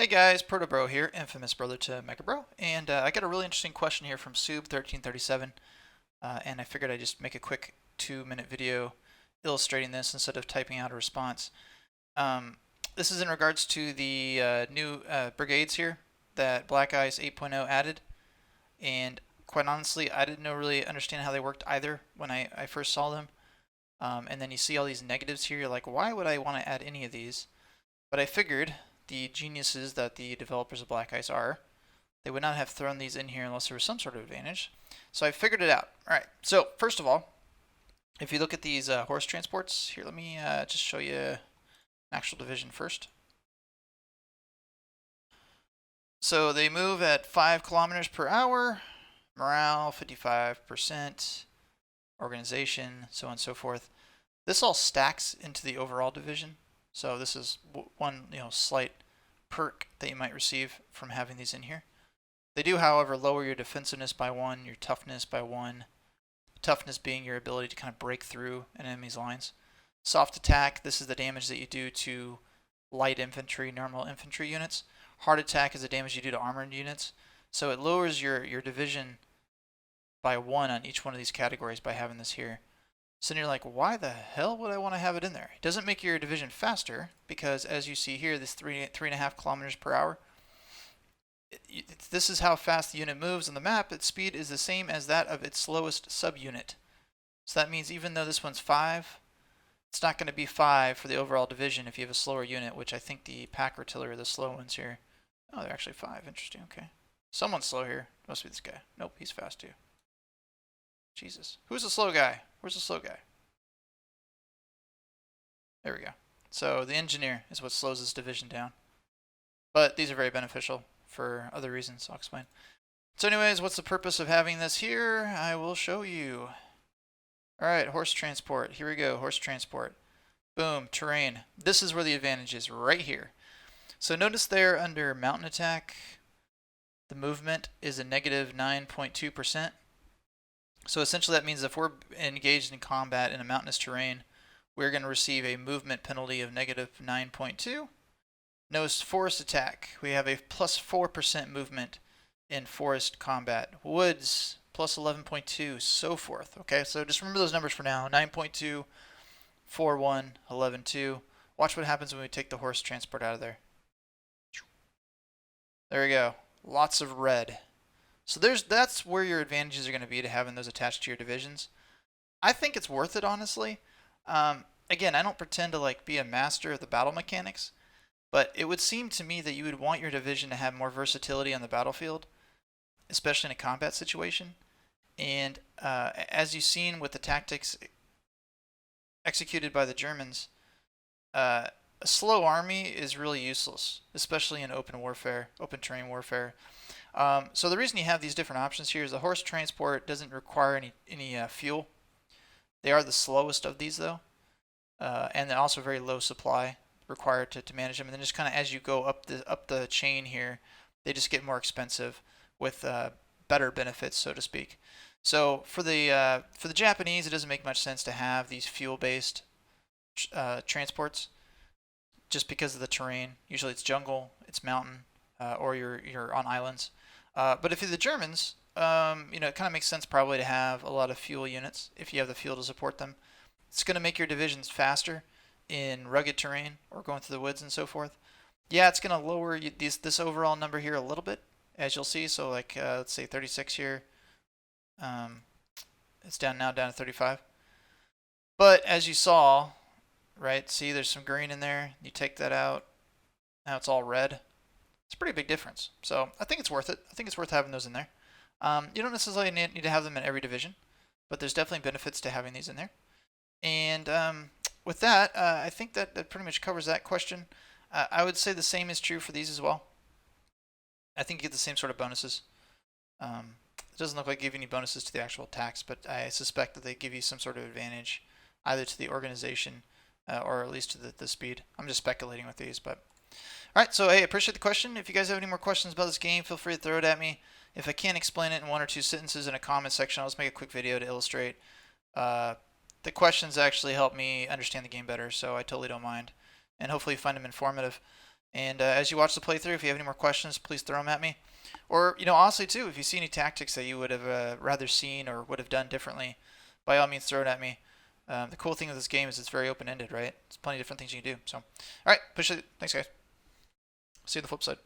Hey guys, Protobro here, infamous brother to Megabro, and I got a really interesting question here from Sub1337, and I figured I'd just make a quick 2-minute video illustrating this instead of typing out a response. This is in regards to the new Brigades here that Black Ice 8.0 added, and quite honestly, I didn't really understand how they worked either when I first saw them. And then you see all these negatives here, you're like, why would I want to add any of these? But I figured, the geniuses that the developers of Black Ice are, they would not have thrown these in here unless there was some sort of advantage. So I figured it out. Alright, so first of all, if you look at these horse transports, here let me just show you an actual division first. So they move at 5 kilometers per hour, morale 55%, organization, so on and so forth. This all stacks into the overall division. So this is one, slight perk that you might receive from having these in here. They do, however, lower your defensiveness by 1, your toughness by 1. Toughness being your ability to kind of break through an enemy's lines. Soft attack, this is the damage that you do to light infantry, normal infantry units. Hard attack is the damage you do to armored units. So it lowers your division by 1 on each one of these categories by having this here. So then you're like, why the hell would I want to have it in there? It doesn't make your division faster because, as you see here, this 3.5 kilometers per hour. This is how fast the unit moves on the map. Its speed is the same as that of its slowest subunit. So that means even though this one's 5, it's not going to be 5 for the overall division if you have a slower unit, which I think the pack artillery are the slow ones here. Oh, they're actually 5. Interesting. Okay. Someone's slow here. Must be this guy. Nope, he's fast too. Jesus. Who's the slow guy? Where's the slow guy? There we go. So the engineer is what slows this division down. But these are very beneficial for other reasons I'll explain. So anyways, what's the purpose of having this here? I will show you. Alright, horse transport. Here we go, horse transport. Boom, terrain. This is where the advantage is, right here. So notice there under mountain attack, the movement is a negative 9.2%. So essentially that means if we're engaged in combat in a mountainous terrain, we're going to receive a movement penalty of negative 9.2. Notice forest attack. We have a plus 4% movement in forest combat. Woods, plus 11.2, so forth. Okay, so just remember those numbers for now. 9.2, 4.1, 11.2. Watch what happens when we take the horse transport out of there. There we go. Lots of red. So that's where your advantages are going to be to having those attached to your divisions. I think it's worth it, honestly. Again, I don't pretend to be a master of the battle mechanics, but it would seem to me that you would want your division to have more versatility on the battlefield, especially in a combat situation. And as you've seen with the tactics executed by the Germans, a slow army is really useless, especially in open warfare, open terrain warfare. So the reason you have these different options here is the horse transport doesn't require any fuel. They are the slowest of these though, and they're also very low supply required to manage them. And then just kind of as you go up the chain here, they just get more expensive with better benefits, so to speak. So for the Japanese, it doesn't make much sense to have these fuel-based transports, just because of the terrain. Usually it's jungle, it's mountain, or you're on islands. But if you're the Germans, it kind of makes sense probably to have a lot of fuel units if you have the fuel to support them. It's going to make your divisions faster in rugged terrain or going through the woods and so forth. Yeah, it's going to lower this overall number here a little bit, as you'll see. So let's say 36 here. It's down to 35. But as you saw, right, see there's some green in there. You take that out. Now it's all red. It's a pretty big difference. So I think it's worth it. I think it's worth having those in there. You don't necessarily need to have them in every division, but there's definitely benefits to having these in there. And with that, I think that pretty much covers that question. I would say the same is true for these as well. I think you get the same sort of bonuses. It doesn't look like they give any bonuses to the actual attacks, but I suspect that they give you some sort of advantage either to the organization or at least to the speed. I'm just speculating with these, but... Alright, so hey, I appreciate the question. If you guys have any more questions about this game, feel free to throw it at me. If I can't explain it in 1 or 2 sentences in a comment section, I'll just make a quick video to illustrate. The questions actually help me understand the game better, so I totally don't mind. And hopefully you find them informative. And as you watch the playthrough, if you have any more questions, please throw them at me. Or, honestly, too, if you see any tactics that you would have rather seen or would have done differently, by all means, throw it at me. The cool thing with this game is it's very open-ended, right? There's plenty of different things you can do. So, all right, push it. Thanks, guys. See you on the flip side.